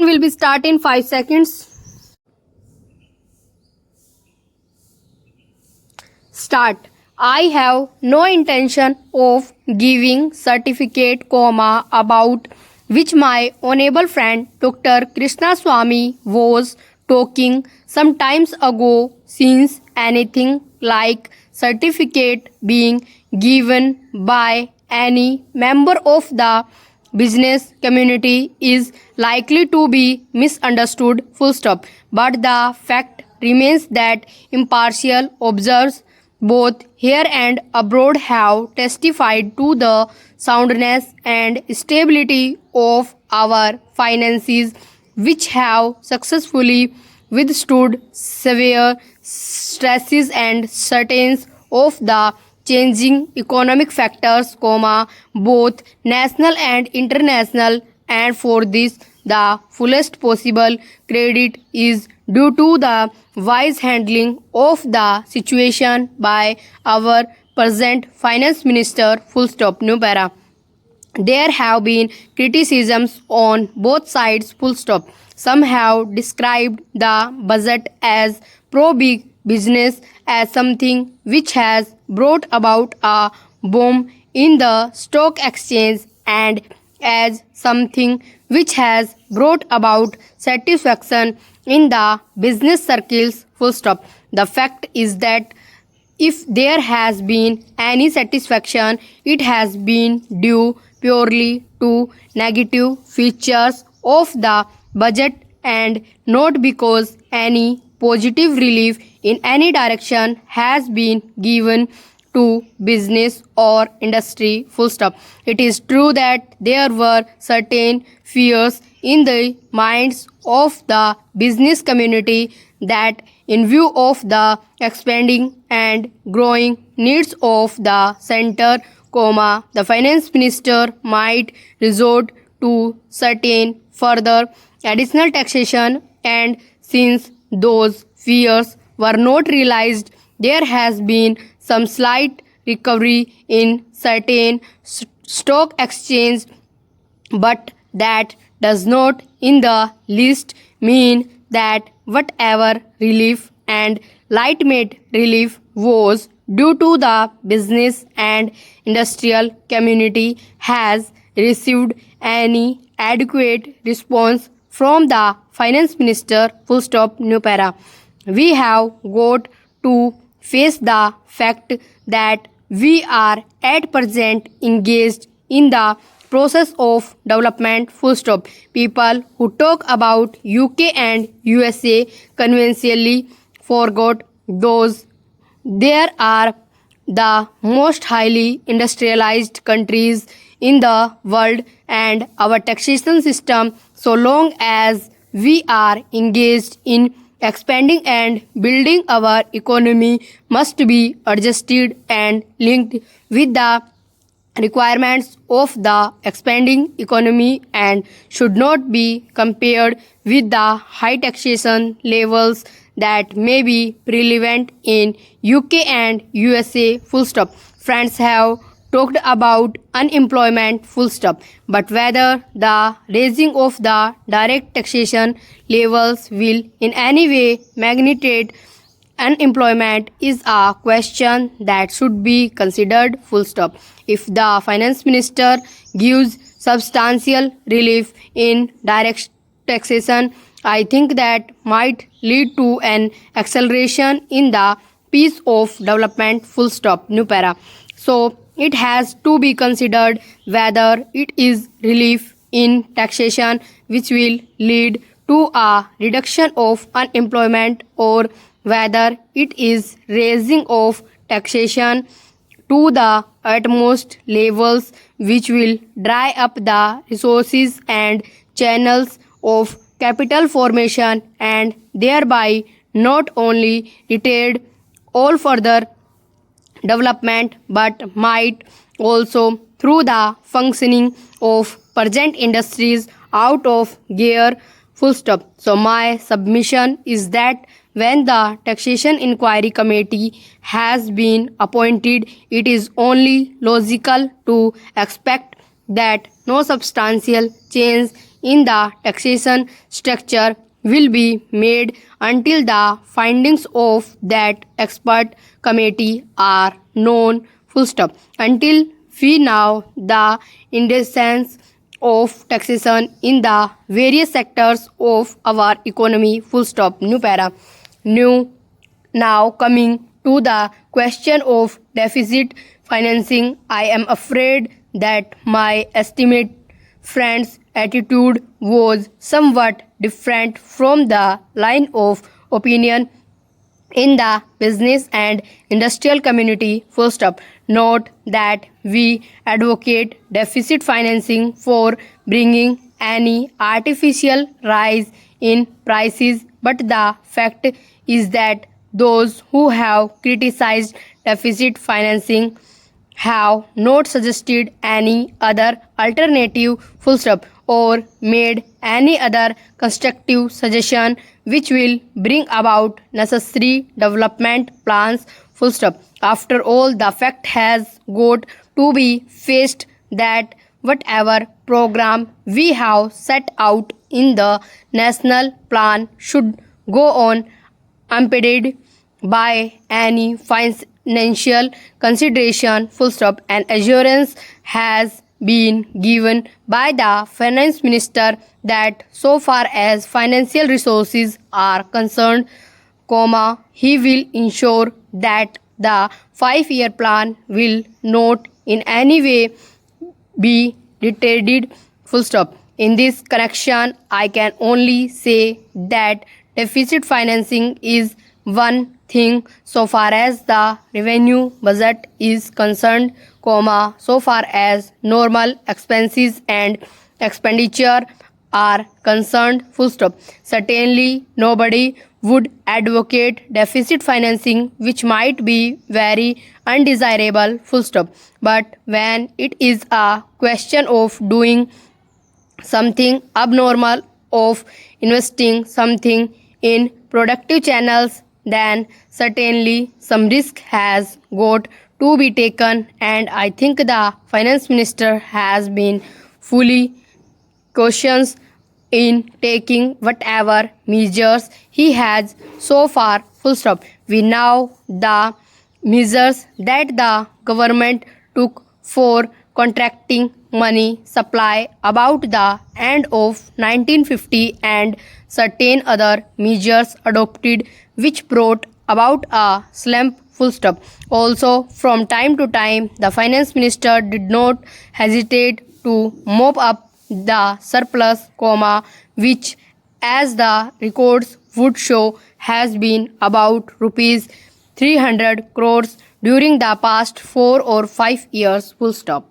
will be start in 5 seconds. Start. I have no intention of giving certificate, about which my honorable friend Dr. Krishna Swami was talking some times ago, since anything like certificate being given by any member of the business community is likely to be misunderstood, full stop. But the fact remains that impartial observers both here and abroad have testified to the soundness and stability of our finances, which have successfully withstood severe stresses and strains of the changing economic factors, both national and international, and for this the fullest possible credit is due to the wise handling of the situation by our present finance minister, full stop, new para. There have been criticisms on both sides, full stop. Some have described the budget as pro big business, as something which has brought about a boom in the stock exchange, and as something which has brought about satisfaction in the business circles, full stop. The fact is that if there has been any satisfaction, it has been due purely to negative features of the budget, and not because any positive relief in any direction has been given to business or industry, full stop. It is true that there were certain fears in the minds of the business community that, in view of the expanding and growing needs of the center, the finance minister might resort to certain further additional taxation, and since those fears were not realized, there has been some slight recovery in certain stock exchange, but that does not in the least mean that whatever relief and lightweight relief was due to the business and industrial community has received any adequate response from the finance minister, full stop, new para. We have got to face the fact that we are at present engaged in the process of development, full stop. People who talk about UK and USA conventionally forgot those there are the most highly industrialized countries in the world, and our taxation system, so long as we are engaged in expanding and building our economy, must be adjusted and linked with the requirements of the expanding economy, and should not be compared with the high taxation levels that may be prevalent in UK and USA, full stop. Friends have talked about unemployment, full stop, but whether the raising of the direct taxation levels will in any way magnitude unemployment is a question that should be considered, full stop. If the finance minister gives substantial relief in direct taxation, I think that might lead to an acceleration in the pace of development, full stop, new para. So it has to be considered whether it is relief in taxation which will lead to a reduction of unemployment, or whether it is raising of taxation to the utmost levels which will dry up the resources and channels of capital formation, and thereby not only retard all further development but might also throw the functioning of present industries out of gear, full stop. So my submission is that when the taxation inquiry committee has been appointed, it is only logical to expect that no substantial change in the taxation structure will be made until the findings of that expert committee are known. Full stop. Until we know the indices of taxation in the various sectors of our economy. Full stop. New para. New. Now coming to the question of deficit financing, I am afraid that my estimate friend's attitude was somewhat different from the line of opinion in the business and industrial community. First up, note that we advocate deficit financing for bringing any artificial rise in prices, but the fact is that those who have criticized deficit financing have not suggested any other alternative. Full stop. Or made any other constructive suggestion which will bring about necessary development plans. Full stop. After all, the fact has got to be faced that whatever program we have set out in the national plan should go on impeded by any financial consideration. Full stop. An assurance has been given by the finance minister that so far as financial resources are concerned, he will ensure that the 5-year plan will not in any way be retarded. Full stop. In this connection, I can only say that deficit financing is one thing so far as the revenue budget is concerned, so far as normal expenses and expenditure are concerned. Full stop. Certainly, nobody would advocate deficit financing, which might be very undesirable. Full stop. But when it is a question of doing something abnormal, of investing something in productive channels, then certainly some risk has got to be taken, and I think the finance minister has been fully cautious in taking whatever measures he has so far. Full stop. We know the measures that the government took for contracting money supply about the end of 1950 and certain other measures adopted which brought about a slump. Full stop. Also, from time to time, the finance minister did not hesitate to mop up the surplus, which, as the records would show, has been about rupees 300 crores during the past 4 or 5 years. Full stop.